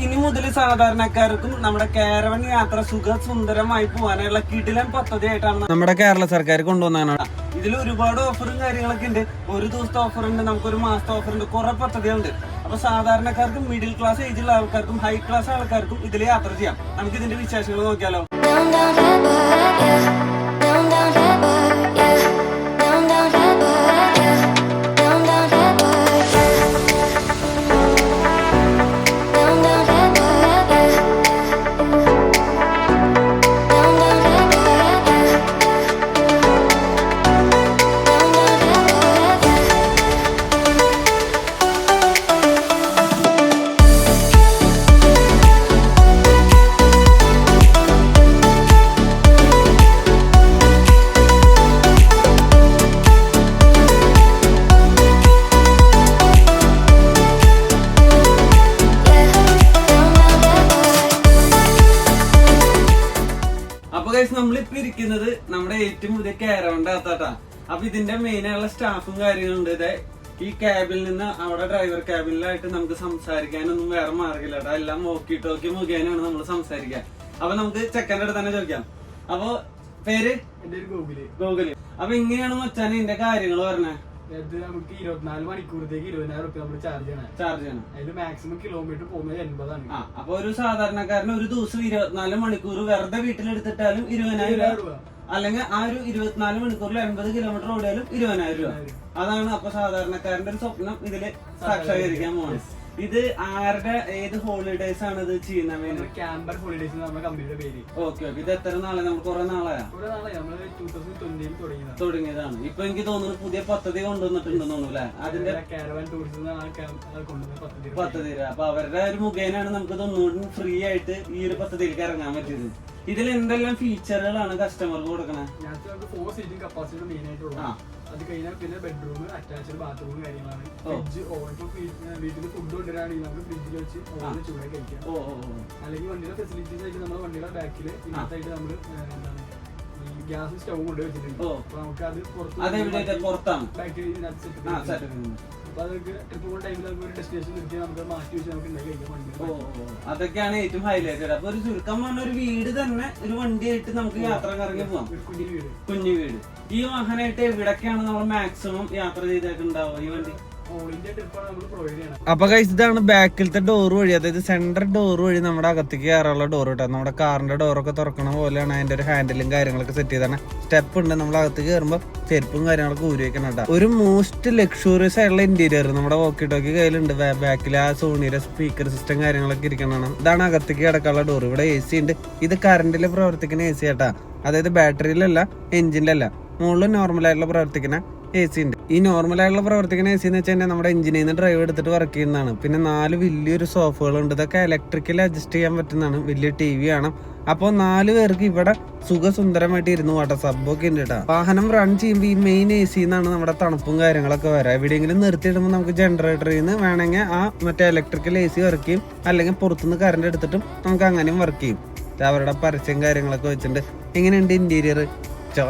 ഇനി മുതൽ സാധാരണക്കാർക്കും നമ്മുടെ കാരവൻ യാത്ര സുഖസുന്ദരമായി പോകാനുള്ള കിടിലൻ പദ്ധതിയായിട്ടാണ് നമ്മുടെ കേരള സർക്കാർ കൊണ്ടുവന്നതാണ്. ഇതിൽ ഒരുപാട് ഓഫറും കാര്യങ്ങളൊക്കെ ഉണ്ട്. ഒരു ദിവസത്തെ ഓഫർ ഉണ്ട്, നമുക്കൊരു മാസത്തെ ഓഫർ ഉണ്ട്, കുറെ പദ്ധതികളുണ്ട്. അപ്പൊ സാധാരണക്കാർക്കും മിഡിൽ ക്ലാസ് ഏജിലുള്ള ആൾക്കാർക്കും ഹൈ ക്ലാസ് ആൾക്കാർക്കും ഇതിൽ യാത്ര ചെയ്യാം. നമുക്ക് ഇതിന്റെ വിശേഷങ്ങൾ നോക്കിയാലോ. നമ്മളിപ്പോ ഇരിക്കുന്നത് നമ്മുടെ ഏറ്റവും പുതിയ കാരവന്റെ അകത്താട്ടാ. അപ്പൊ ഇതിന്റെ മെയിൻ ആയുള്ള സ്റ്റാഫും കാര്യങ്ങളുണ്ട്. ഇതേ ഈ ക്യാബിൽ നിന്ന് അവിടെ ഡ്രൈവർ ക്യാബിനിലായിട്ട് നമുക്ക് സംസാരിക്കാനൊന്നും വേറെ മാർഗമില്ല കേട്ടോ. എല്ലാം നോക്കി ടോക്കി മുഖേനയാണ് നമ്മൾ സംസാരിക്കുക. അപ്പൊ നമുക്ക് ചെക്കൻ്റെ അടുത്ത് തന്നെ ചോദിക്കാം. അപ്പൊ പേര് ഗോകുല്. അപ്പൊ ഇങ്ങനെയാണ് മച്ചാൻ ഇതിന്റെ കാര്യങ്ങൾ പറഞ്ഞേ. നമുക്ക് 24 മണിക്കൂറത്തേക്ക് 20,000 രൂപ നമ്മൾ ചാർജ് ചെയ്യണം. അതിൽ മാക്സിമം കിലോമീറ്റർ പോകുന്നത് 80 ആണ്. അപ്പൊ ഒരു സാധാരണക്കാരന് ഒരു ദിവസം 24 മണിക്കൂർ വെറുതെ വീട്ടിലെടുത്തിട്ടാലും 20,000 രൂപ, അല്ലെങ്കിൽ ആ ഒരു 24 മണിക്കൂറിൽ 80 കിലോമീറ്റർ ഓടിയാലും 20,000 രൂപ. അതാണ് അപ്പൊ സാധാരണക്കാരന്റെ ഒരു സ്വപ്നം ഇതില് സാക്ഷാത്കരിക്കാൻ പോകുന്നത്. ഇത് ആരുടെ ഏത് ഹോളിഡേസ് ആണ് ഇത് ചെയ്യുന്നത്? ക്യാമ്പർ ഹോളിഡേസ് നമ്മുടെ കമ്പനിയുടെ പേര്. ഓക്കെ. ഇത് എത്ര നാളെ? നമുക്ക് കുറെ നാളായോ? നമ്മള് 2020 തുടങ്ങിയതാണ്. ഇപ്പൊ എനിക്ക് തോന്നുന്നു പുതിയ പദ്ധതി കൊണ്ടുവന്നിട്ടുണ്ടെന്ന് തോന്നുന്നു അല്ലെ? അതിന്റെ കാരവൻ ടൂറിസം പദ്ധതി. അപ്പൊ അവരുടെ ഒരു മുഖേനയാണ് നമുക്ക് ഒന്നുകൂടി ഫ്രീ ആയിട്ട് ഈ ഒരു പദ്ധതിയിലേക്ക് ഇറങ്ങാൻ പറ്റിയത്. ഇതിൽ എന്തെല്ലാം ഫീച്ചറുകളാണ് കസ്റ്റമർക്ക് കൊടുക്കണേ? 4 സീറ്റിംഗ് കപ്പാസിറ്റി മെയിൻ ആയിട്ടുള്ള. അത് കഴിഞ്ഞാൽ പിന്നെ ബെഡ്റൂം, അറ്റാച്ച്ഡ് ബാത്റൂം കാര്യങ്ങളാണ്. Fridge, oven. വീട്ടിൽ ഫുഡ് കൊണ്ടുവരാണെങ്കിൽ നമുക്ക് ഫ്രിഡ്ജിൽ വെച്ച് ഓവൻ ചൂടായി കഴിക്കാം. അല്ലെങ്കിൽ വണ്ടിയുടെ ഫെസിലിറ്റീസ് ആയിട്ട് നമ്മുടെ വണ്ടിയുടെ ബാക്കിൽ ഇതിനകത്തായിട്ട് നമ്മൾ ഈ ഗ്യാസ് സ്റ്റൗ കൊണ്ട് വെച്ചിട്ടുണ്ട്. അപ്പൊ നമുക്ക് അത് പുറത്താണ് ബാക്കിൽ ഇതിനകത്ത് സെറ്റ്. അപ്പൊ അതൊക്കെ ട്രിപ്പ് പോകുന്ന ടൈമിൽ നമുക്ക് ഒരു ഡെസ്റ്റിനേഷൻ നിർത്തി നമുക്ക് മാറ്റി വെച്ച് നമുക്ക് ഉണ്ടാക്കി കഴിക്കാം വണ്ടി. അതൊക്കെയാണ് ഏറ്റവും ഹൈലൈറ്റഡ്. അപ്പൊ ഒരു ചുരുക്കം പറഞ്ഞ ഒരു വീട് തന്നെ ഒരു വണ്ടിയായിട്ട് നമുക്ക് യാത്ര കറങ്ങി പോവാം. കുഞ്ഞു വീട്. ഈ വാഹനമായിട്ട് എവിടൊക്കെയാണ് നമ്മൾ മാക്സിമം യാത്ര ചെയ്തിട്ടുണ്ടാവുക ഈ വണ്ടി? അപ്പൊ ഗൈസ് ഇതാണ് ബാക്കിലത്തെ ഡോർ വഴി, അതായത് സെന്റർ ഡോർ വഴി നമ്മുടെ അകത്തേക്ക് കയറാനുള്ള ഡോർ കിട്ടാം. നമ്മുടെ കാറിന്റെ ഡോറൊക്കെ തുറക്കണ പോലെയാണ് അതിന്റെ ഒരു ഹാൻഡിലും കാര്യങ്ങളൊക്കെ സെറ്റ് ചെയ്താണ്. സ്റ്റെപ്പ് ഉണ്ട്. നമ്മൾ അകത്തേക്ക് കയറുമ്പോൾ ചെരുപ്പും കാര്യങ്ങളൊക്കെ ഊരി വെക്കണം കേട്ടോ. ഒരു മോസ്റ്റ് ലക്ഷൂറിയസ് ആയിട്ടുള്ള ഇന്റീരിയർ നമ്മുടെ വോക്കി ടോക്കി കയ്യിലുണ്ട്. ബാക്കിൽ ആ സോണിയുടെ സ്പീക്കർ സിസ്റ്റം കാര്യങ്ങളൊക്കെ ഇരിക്കണം. ഇതാണ് അകത്തേക്ക് കിടക്കാനുള്ള ഡോർ. ഇവിടെ AC ഉണ്ട്. ഇത് കറണ്ടിൽ പ്രവർത്തിക്കുന്ന AC ആട്ടാ, അതായത് ബാറ്ററിയിലല്ല, എഞ്ചിനിലല്ല. മുകളിൽ നോർമലായിട്ടുള്ള പ്രവർത്തിക്കുന്ന AC ഉണ്ട്. ഈ നോർമലായിട്ടുള്ള പ്രവർത്തിക്കുന്ന AC എന്ന് വെച്ചാൽ നമ്മുടെ എഞ്ചിനിൽ നിന്ന് ഡ്രൈവ് എടുത്തിട്ട് വർക്ക് ചെയ്യുന്നതാണ്. പിന്നെ 4 വലിയൊരു സോഫകളുണ്ട്. ഇതൊക്കെ ഇലക്ട്രിക്കൽ അഡ്ജസ്റ്റ് ചെയ്യാൻ പറ്റുന്നതാണ്. വലിയ TV ആണ്. അപ്പോൾ 4 പേർക്ക് ഇവിടെ സുഖസുന്ദരമായിട്ട് ഇരുന്ന് പോട്ടെ. സബ്ബൊക്കെ ഉണ്ട് കേട്ടോ. വാഹനം റൺ ചെയ്യുമ്പോൾ ഈ മെയിൻ AC എന്നാണ് നമ്മുടെ തണുപ്പും കാര്യങ്ങളൊക്കെ വരാം. എവിടെയെങ്കിലും നിർത്തിയിടുമ്പോൾ നമുക്ക് ജനറേറ്ററിൽ നിന്ന് വേണമെങ്കിൽ ആ മറ്റേ ഇലക്ട്രിക്കൽ AC വർക്ക് ചെയ്യും, അല്ലെങ്കിൽ പുറത്തുനിന്ന് കറണ്ട് എടുത്തിട്ടും നമുക്ക് അങ്ങനെയും വർക്ക് ചെയ്യും. അവരുടെ പരസ്യം കാര്യങ്ങളൊക്കെ വെച്ചിട്ടുണ്ട്. എങ്ങനെയുണ്ട് ഇന്റീരിയർ?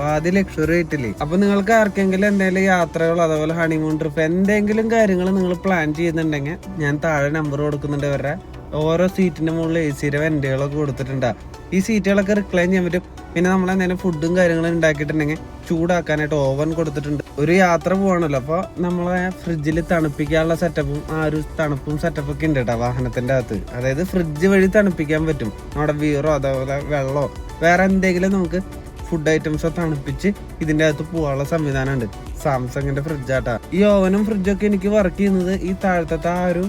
ആദ്യം ലക്ഷറി ആയിട്ടില്ലേ? അപ്പൊ നിങ്ങൾക്ക് ആർക്കെങ്കിലും എന്തെങ്കിലും യാത്രകളോ അതുപോലെ ഹണിമൂൺ ട്രിപ്പ് എന്തെങ്കിലും കാര്യങ്ങൾ നിങ്ങൾ പ്ലാൻ ചെയ്യുന്നുണ്ടെങ്കിൽ ഞാൻ താഴെ നമ്പർ കൊടുക്കുന്നുണ്ട്. അവരുടെ ഓരോ സീറ്റിന്റെ മുകളിൽ AC വെന്റുകളൊക്കെ കൊടുത്തിട്ടുണ്ട്. ഈ സീറ്റുകളൊക്കെ റിക്ലൈൻ ചെയ്യാൻ പറ്റും. പിന്നെ നമ്മൾ എന്തെങ്കിലും ഫുഡും കാര്യങ്ങളും ഉണ്ടാക്കിയിട്ടുണ്ടെങ്കിൽ ചൂടാക്കാനായിട്ട് ഓവൻ കൊടുത്തിട്ടുണ്ട്. ഒരു യാത്ര പോവാണല്ലോ, അപ്പൊ നമ്മളെ ഫ്രിഡ്ജിൽ തണുപ്പിക്കാനുള്ള സെറ്റപ്പും ആ ഒരു തണുപ്പും സെറ്റപ്പൊക്കെ ഉണ്ട് കേട്ടോ വാഹനത്തിന്റെ അകത്ത്. അതായത് ഫ്രിഡ്ജ് വഴി തണുപ്പിക്കാൻ പറ്റും. നമ്മുടെ ബീറോ അതേപോലെ വെള്ളമോ വേറെ എന്തെങ്കിലും നമുക്ക് ഫുഡ് ഐറ്റംസോ തണുപ്പിച്ച് ഇതിന്റെ അകത്ത് പോകാനുള്ള സംവിധാനം ഉണ്ട്. സാംസങ്ങിന്റെ ഫ്രിഡ്ജാട്ടാ. ഈ ഓവനും ഫ്രിഡ്ജൊക്കെ എനിക്ക് വർക്ക് ചെയ്യുന്നത് ഈ താഴത്തെ ആ ഒരു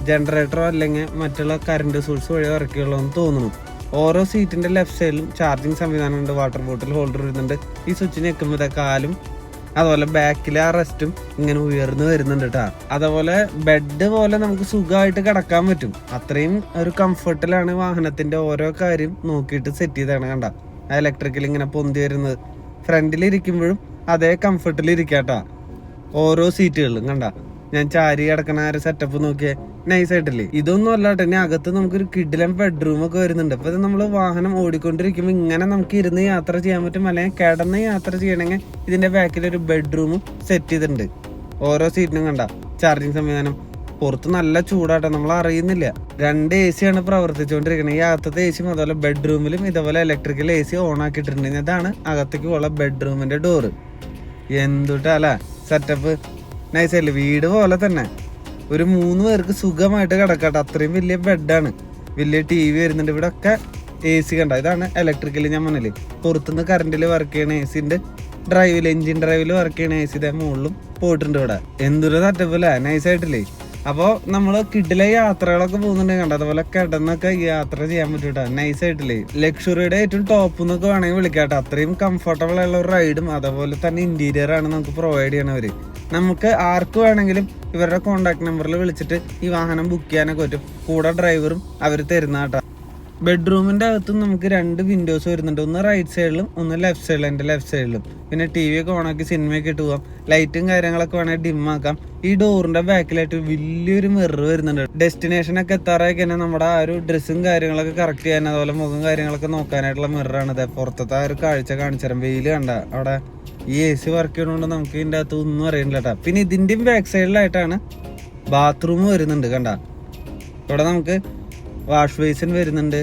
ജനറേറ്ററോ അല്ലെങ്കിൽ മറ്റുള്ള കറണ്ട് സോഴ്സ് വഴി വർക്ക് ചെയ്യുള്ളൂ തോന്നുന്നു. ഓരോ സീറ്റിന്റെ ലെഫ്റ്റ് സൈഡിലും ചാർജിങ് സംവിധാനം ഉണ്ട്. വാട്ടർ ബോട്ടിൽ ഹോൾഡർ വരുന്നുണ്ട്. ഈ സ്വിച്ച് ഞെക്കുമ്പോൾ കാലും അതുപോലെ ബാക്കിലെ ആ റെസ്റ്റും ഇങ്ങനെ ഉയർന്നു വരുന്നുണ്ട് കേട്ടാ. അതുപോലെ ബെഡ് പോലെ നമുക്ക് സുഖമായിട്ട് കിടക്കാൻ പറ്റും. അത്രയും ഒരു കംഫർട്ടിലാണ് വാഹനത്തിന്റെ ഓരോ കാര്യം നോക്കിയിട്ട് സെറ്റ് ചെയ്താണ്. കണ്ട ഇലക്ട്രിക്കൽ ഇങ്ങനെ പൊന്തി വരുന്നത്. ഫ്രണ്ടിൽ ഇരിക്കുമ്പോഴും അതേ കംഫർട്ടിൽ ഇരിക്കാട്ടാ. ഓരോ സീറ്റുകളിലും കണ്ട ഞാൻ ചാരി കിടക്കണ ആ ഒരു സെറ്റപ്പ് നോക്കിയേ, നൈസ് ആയിട്ടില്ലേ? ഇതൊന്നും അല്ലാട്ടെ, ഇനി അകത്ത് നമുക്കൊരു കിഡിലൻ ബെഡ്റൂം ഒക്കെ വരുന്നുണ്ട്. അപ്പൊ ഇത് നമ്മള് വാഹനം ഓടിക്കൊണ്ടിരിക്കുമ്പോൾ ഇങ്ങനെ നമുക്ക് ഇരുന്ന് യാത്ര ചെയ്യാൻ പറ്റും, അല്ലെങ്കിൽ കിടന്ന് യാത്ര ചെയ്യണമെങ്കിൽ ഇതിന്റെ ബാക്കിൽ ഒരു ബെഡ്റൂമും സെറ്റ് ചെയ്തിട്ടുണ്ട്. ഓരോ സീറ്റിനും കണ്ട ചാർജിങ് സംവിധാനം. പുറത്ത് നല്ല ചൂടാട്ടോ, നമ്മൾ അറിയുന്നില്ല. 2 AC ആണ് പ്രവർത്തിച്ചുകൊണ്ടിരിക്കുന്നത്. ഈ അകത്തത്തെ AC അതുപോലെ ബെഡ്റൂമിലും ഇതേപോലെ ഇലക്ട്രിക്കൽ AC ഓൺ ആക്കിയിട്ടുണ്ട്. ഇതാണ് അകത്തേക്ക് ഉള്ള ബെഡ്റൂമിന്റെ ഡോറ്. എന്തുട്ടല്ല സെറ്റപ്പ്, നൈസല്ലേ, വീട് പോലെ തന്നെ. ഒരു 3 പേർക്ക് സുഖമായിട്ട് കിടക്കട്ടെ, അത്രയും വലിയ ബെഡാണ്. വലിയ TV വരുന്നുണ്ട്. ഇവിടെ ഒക്കെ AC കണ്ട, ഇതാണ് ഇലക്ട്രിക്കൽ. ഞാൻ മുന്നിൽ പുറത്തുനിന്ന് കറണ്ടിൽ വർക്ക് ചെയ്യണ AC ഉണ്ട്. ഡ്രൈവിൽ, എഞ്ചിൻ ഡ്രൈവിൽ വർക്ക് ചെയ്യണ AC ഇതേ മുകളിലും പോയിട്ടുണ്ട്. ഇവിടെ എന്തൊരു സെറ്റപ്പല്ലേ, നൈസായിട്ടില്ലേ. അപ്പോൾ നമ്മൾ കിഡിലെ യാത്രകളൊക്കെ പോകുന്നുണ്ടെങ്കിൽ കണ്ട, അതുപോലെ കിടന്നൊക്കെ യാത്ര ചെയ്യാൻ പറ്റൂട്ടാ, നൈസായിട്ടില്ലേ. ലക്ഷറിയുടെ ഏറ്റവും ടോപ്പ് എന്നൊക്കെ വേണമെങ്കിൽ വിളിക്കാട്ടെ. അത്രയും കംഫർട്ടബിൾ ആയുള്ള ഒരു റൈഡും അതുപോലെ തന്നെ ഇന്റീരിയർ ആണ് നമുക്ക് പ്രൊവൈഡ് ചെയ്യണവര്. നമുക്ക് ആർക്ക് വേണമെങ്കിലും ഇവരുടെ കോൺടാക്ട് നമ്പറിൽ വിളിച്ചിട്ട് ഈ വാഹനം ബുക്ക് ചെയ്യാനൊക്കെ പറ്റും. കൂടെ ഡ്രൈവറും അവർ തരുന്ന കേട്ടോ. ബെഡ്റൂമിന്റെ അകത്തും നമുക്ക് 2 വിൻഡോസ് വരുന്നുണ്ട്. ഒന്ന് റൈറ്റ് സൈഡിലും ഒന്ന് ലെഫ്റ്റ് സൈഡിലും, എൻ്റെ ലെഫ്റ്റ് സൈഡിലും. പിന്നെ TV ഒക്കെ ഓണാക്കി സിനിമയൊക്കെ ഇട്ട് പോകാം. ലൈറ്റും കാര്യങ്ങളൊക്കെ വേണമെങ്കിൽ ഡിമ്മാക്കാം. ഈ ഡോറിന്റെ ബാക്കിലായിട്ട് വലിയൊരു മിറർ വരുന്നുണ്ട്. ഡെസ്റ്റിനേഷനൊക്കെ എത്താറായി തന്നെ നമ്മുടെ ആ ഒരു ഡ്രസ്സും കാര്യങ്ങളൊക്കെ കറക്റ്റ് ചെയ്യാൻ, അതുപോലെ മുഖം കാര്യങ്ങളൊക്കെ നോക്കാനായിട്ടുള്ള മിററാണിത്. പുറത്തത്തെ ആ ഒരു കാഴ്ച കാണിച്ചു തരാം. വെയിൽ കണ്ട അവിടെ ഈ AC വർക്ക് ചെയ്യണോണ്ട് നമുക്ക് ഇതിൻ്റെ അകത്ത് ഒന്നും അറിയണില്ല കേട്ടോ. പിന്നെ ഇതിൻ്റെയും ബാക്ക് സൈഡിലായിട്ടാണ് ബാത്റൂം വരുന്നുണ്ട്. കണ്ട, ഇവിടെ നമുക്ക് വാഷ് ബേസിൻ വരുന്നുണ്ട്,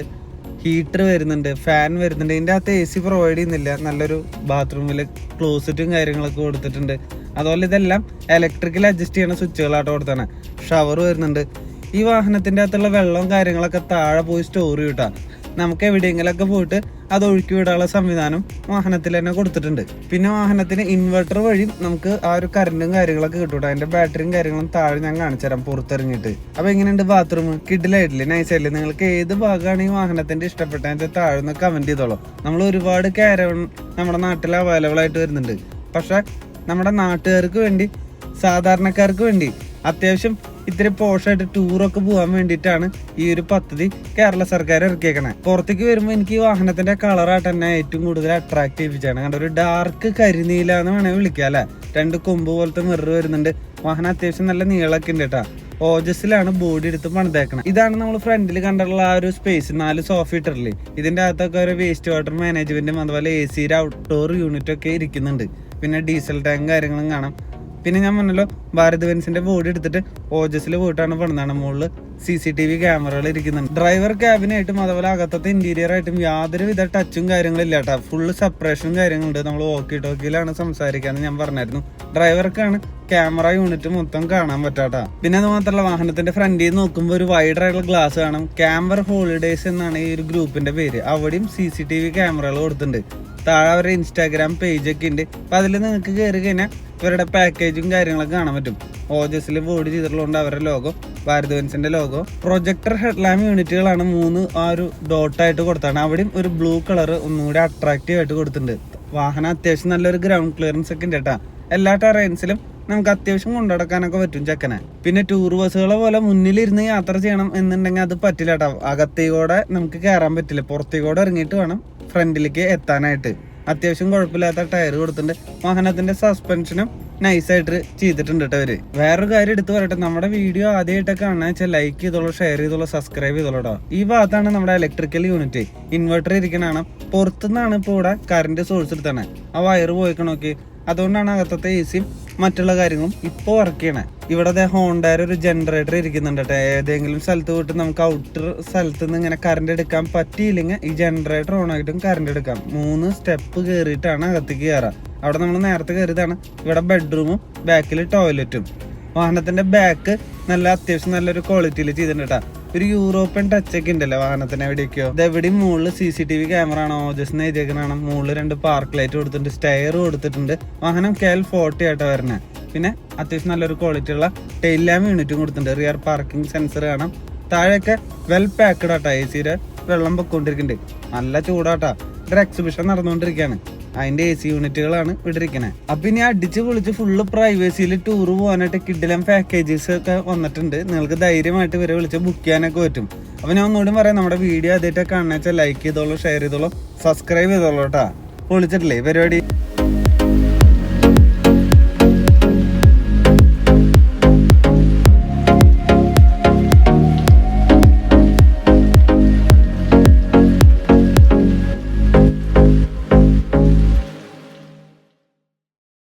ഹീറ്റർ വരുന്നുണ്ട്, ഫാൻ വരുന്നുണ്ട്. ഇതിൻ്റെ അകത്ത് AC പ്രൊവൈഡ് ചെയ്യുന്നില്ല. നല്ലൊരു ബാത്റൂമിൽ ക്ലോസറ്റും കാര്യങ്ങളൊക്കെ കൊടുത്തിട്ടുണ്ട്. അതുപോലെ ഇതെല്ലാം ഇലക്ട്രിക്കൽ അഡ്ജസ്റ്റ് ചെയ്യണ സ്വിച്ചുകളായിട്ട് കൊടുത്താണ്. ഷവർ വരുന്നുണ്ട്. ഈ വാഹനത്തിൻ്റെ അകത്തുള്ള വെള്ളവും കാര്യങ്ങളൊക്കെ താഴെ പോയി സ്റ്റോർ ചെയ്യൂട്ടാ. നമുക്ക് എവിടെയെങ്കിലൊക്കെ പോയിട്ട് അത് ഒഴുക്കി വിടാനുള്ള സംവിധാനം വാഹനത്തിൽ തന്നെ കൊടുത്തിട്ടുണ്ട്. പിന്നെ വാഹനത്തിന് ഇൻവെർട്ടർ വഴി നമുക്ക് ആ ഒരു കറണ്ടും കാര്യങ്ങളൊക്കെ കിട്ടൂട്ടോ. അതിന്റെ ബാറ്ററിയും കാര്യങ്ങളും താഴെ ഞാൻ കാണിച്ചു തരാം പുറത്തിറങ്ങിയിട്ട്. അപ്പൊ എങ്ങനെയുണ്ട് ബാത്റൂം? കിഡിലായിട്ടില്ലേ, നൈസായില്ലേ? നിങ്ങൾക്ക് ഏത് ഭാഗമാണ് ഈ വാഹനത്തിന്റെ ഇഷ്ടപ്പെട്ടതിന്റെ താഴെ നിന്ന് കമന്റ് ചെയ്തോളൂ. നമ്മൾ ഒരുപാട് കാരവൺ നമ്മുടെ നാട്ടിൽ അവൈലബിൾ ആയിട്ട് വരുന്നുണ്ട്. പക്ഷെ നമ്മുടെ നാട്ടുകാർക്ക് വേണ്ടി, സാധാരണക്കാർക്ക് വേണ്ടി അത്യാവശ്യം ഇത്തിരി പോഷായിട്ട് ടൂറൊക്കെ പോകാൻ വേണ്ടിയിട്ടാണ് ഈ ഒരു പദ്ധതി കേരള സർക്കാർ ഇറക്കിയേക്കണേ. പുറത്തേക്ക് വരുമ്പോൾ എനിക്ക് ഈ വാഹനത്തിന്റെ കളറായിട്ട് തന്നെ ഏറ്റവും കൂടുതൽ അട്രാക്ട് ചെയ്യിപ്പിച്ചാണ്. കണ്ട, ഒരു ഡാർക്ക് കരിനീല എന്ന് വേണമെങ്കിൽ വിളിക്കാം അല്ലെ. 2 കൊമ്പ് പോലത്തെ മിറർ വരുന്നുണ്ട്. വാഹനം അത്യാവശ്യം നല്ല നീളൊക്കെ ഉണ്ട് കേട്ടാ. ഓജസിലാണ് ബോഡി എടുത്ത് പണിതേക്കണം. ഇതാണ് നമ്മൾ ഫ്രണ്ടിൽ കണ്ടിട്ടുള്ള ആ ഒരു സ്പേസ്. 4 സോഫ ഇട്ടറില്ലേ. ഇതിന്റെ അകത്തൊക്കെ ഒരു വേസ്റ്റ് വാട്ടർ മാനേജ്മെന്റും അതുപോലെ AC ഔട്ട്ഡോർ യൂണിറ്റ് ഒക്കെ ഇരിക്കുന്നുണ്ട്. പിന്നെ ഡീസൽ ടാങ്ക് കാര്യങ്ങളും കാണാം. പിന്നെ ഞാൻ പറഞ്ഞല്ലോ, ഭാരത് ബെൻസിന്റെ ബോഡി എടുത്തിട്ട് ഓജസിൽ പോയിട്ടാണ് പണിതാണ്. മുകളിൽ CCTV ക്യാമറകൾ ഇരിക്കുന്നുണ്ട്. ഡ്രൈവർ ക്യാബിനായിട്ടും അതുപോലെ അകത്തത്തെ ഇന്റീരിയർ ആയിട്ടും യാതൊരുവിധ ടച്ചും കാര്യങ്ങളും ഇല്ല കേട്ടോ. ഫുള്ള് സെപ്പറേഷനും കാര്യങ്ങളുണ്ട്. നമ്മൾ വോക്കി ടോക്കിയിലാണ് സംസാരിക്കാന്ന് ഞാൻ പറഞ്ഞായിരുന്നു. ഡ്രൈവർക്കാണ് ക്യാമറ യൂണിറ്റ് മൊത്തം കാണാൻ പറ്റാട്ടാ. പിന്നെ അത് മാത്രമല്ല, വാഹനത്തിന്റെ ഫ്രണ്ടിൽ നിന്ന് നോക്കുമ്പോൾ ഒരു വൈഡ് ആയിട്ടുള്ള ഗ്ലാസ് കാണാം. ക്യാമറ ഹോളിഡേയ്സ് എന്നാണ് ഈ ഒരു ഗ്രൂപ്പിന്റെ പേര്. അവിടെയും CCTV ക്യാമറകൾ കൊടുത്തിട്ടുണ്ട്. താഴെ അവരുടെ ഇൻസ്റ്റാഗ്രാം പേജ് ഒക്കെ ഉണ്ട്. അപ്പൊ അതിൽ നിങ്ങൾക്ക് കയറി കഴിഞ്ഞാൽ ഇവരുടെ പാക്കേജും കാര്യങ്ങളൊക്കെ കാണാൻ പറ്റും. ഓജസിൽ ബോഡി ചെയ്തിട്ടുള്ളതുകൊണ്ട് അവരുടെ ലോഗോ, ഭാരത് ബെൻസിന്റെ ലോഗോ. പ്രൊജക്ടർ ഹെഡ്ലാമ്പ് യൂണിറ്റുകളാണ് 3 ആ ഒരു ഡോട്ടായിട്ട് കൊടുത്താണ്. അവിടെയും ഒരു ബ്ലൂ കളർ ഒന്നുകൂടി അട്രാക്റ്റീവ് ആയിട്ട് കൊടുത്തിട്ടുണ്ട്. വാഹനം അത്യാവശ്യം നല്ലൊരു ഗ്രൗണ്ട് ക്ലിയറൻസ് ഒക്കെ ഉണ്ട് കേട്ടാ. എല്ലാ ടെറൈൻസിലും നമുക്ക് അത്യാവശ്യം കൊണ്ടുനടക്കാനൊക്കെ പറ്റും ചെക്കനെ. പിന്നെ ടൂർ ബസ്സുകളെ പോലെ മുന്നിലിരുന്ന് യാത്ര ചെയ്യണം എന്നുണ്ടെങ്കിൽ അത് പറ്റില്ല കേട്ടോ. അകത്തേക്കൂടെ നമുക്ക് കയറാൻ പറ്റില്ല. പുറത്തേക്കൂടെ ഇറങ്ങിയിട്ട് വേണം ഫ്രണ്ടിലേക്ക് എത്താനായിട്ട്. അത്യാവശ്യം കുഴപ്പമില്ലാത്ത ടയർ കൊടുത്തിട്ടുണ്ട്. വാഹനത്തിന്റെ സസ്പെൻഷനും നൈസായിട്ട് ചെയ്തിട്ടുണ്ട് കേട്ടോ അവര്. വേറൊരു കാര്യം എടുത്തു പറയട്ടെ, നമ്മുടെ വീഡിയോ ആദ്യമായിട്ടൊക്കെ കാണാൻ വെച്ചാൽ ലൈക്ക് ചെയ്തോളൂ, ഷെയർ ചെയ്തോളൂ, സബ്സ്ക്രൈബ് ചെയ്തോളൂ കേട്ടോ. ഈ ഭാഗത്താണ് നമ്മുടെ ഇലക്ട്രിക്കൽ യൂണിറ്റ്. ഇൻവെർട്ടർ ഇരിക്കണതാണ്. പുറത്തുനിന്നാണ് ഇപ്പോൾ ഇവിടെ കറണ്ട് സോഴ്സ് എടുത്താണ്. ആ വയറ് പോയിക്കണ നോക്കി. അതുകൊണ്ടാണ് അകത്തത്തെ AC മറ്റുള്ള കാര്യങ്ങളും ഇപ്പോൾ വർക്ക് ചെയ്യണേ. ഇവിടെ ഹോണ്ടയുടെ ഒരു ജനറേറ്റർ ഇരിക്കുന്നുണ്ട് കേട്ടോ. ഏതെങ്കിലും സ്ഥലത്ത് പോയിട്ട് നമുക്ക് ഔട്ടർ സ്ഥലത്ത് നിന്ന് ഇങ്ങനെ കറണ്ട് എടുക്കാൻ പറ്റിയില്ലെങ്കിൽ ഈ ജനറേറ്റർ ഓൺ ആയിട്ടും കറണ്ട് എടുക്കാം. 3 സ്റ്റെപ്പ് കയറിയിട്ടാണ് അകത്തേക്ക് കയറാം. അവിടെ നമ്മൾ നേരത്തെ കയറിയതാണ്. ഇവിടെ ബെഡ്റൂമും ബാക്കിൽ ടോയ്ലറ്റും. വാഹനത്തിന്റെ ബാക്ക് നല്ല അത്യാവശ്യം നല്ലൊരു ക്വാളിറ്റിയിൽ ചെയ്തിട്ടുണ്ട് കേട്ടോ. ഒരു യൂറോപ്യൻ ടച്ച് ഒക്കെ ഉണ്ടല്ലോ വാഹനത്തിന് എവിടെയൊക്കെയോ. ഇതെവിടെയും മുകളിൽ CCTV ക്യാമറ ആണ്. ഓജസ് എഴുതിയേക്കണാണ്. മുകളിൽ 2 പാർക്ക് ലൈറ്റ് കൊടുത്തിട്ടുണ്ട്. സ്റ്റെയർ കൊടുത്തിട്ടുണ്ട്. വാഹനം KL40 ആയിട്ടാണ് വരുന്നത്. പിന്നെ അത്യാവശ്യം നല്ലൊരു ക്വാളിറ്റി ഉള്ള ടെയിൽ ലാമ്പ് യൂണിറ്റും കൊടുത്തിട്ടുണ്ട്. റിയർ പാർക്കിംഗ് സെൻസർ കാണാം. താഴെയൊക്കെ വെൽ പാക്ക്ഡ് ആട്ടാ. AC വെള്ളം പൊക്കോണ്ടിരിക്കുന്നുണ്ട്. നല്ല ചൂടാട്ടാ. ഒരു എക്സിബിഷൻ നടന്നുകൊണ്ടിരിക്കുകയാണ്. അതിന്റെ AC യൂണിറ്റുകളാണ് ഇവിടെ ഇരിക്കുന്നത്. അപ്പൊ ഇനി അടിച്ച് പൊളിച്ച് ഫുള്ള് പ്രൈവസിയിൽ ടൂർ പോകാനായിട്ട് കിഡിലം പാക്കേജസ് ഒക്കെ വന്നിട്ടുണ്ട്. നിങ്ങൾക്ക് ധൈര്യമായിട്ട് ഇവരെ വിളിച്ച് ബുക്ക് ചെയ്യാനൊക്കെ പറ്റും. അപ്പൊ ഞാൻ ഒന്നുകൂടി പറയാം, നമ്മുടെ വീഡിയോ ആദ്യമായിട്ട് കാണുന്ന വെച്ചാൽ ലൈക്ക് ചെയ്തോളൂ, ഷെയർ ചെയ്തോളൂ, സബ്സ്ക്രൈബ് ചെയ്തോളൂ കേട്ടാ. പൊളിച്ചിട്ടില്ലേ പരിപാടി?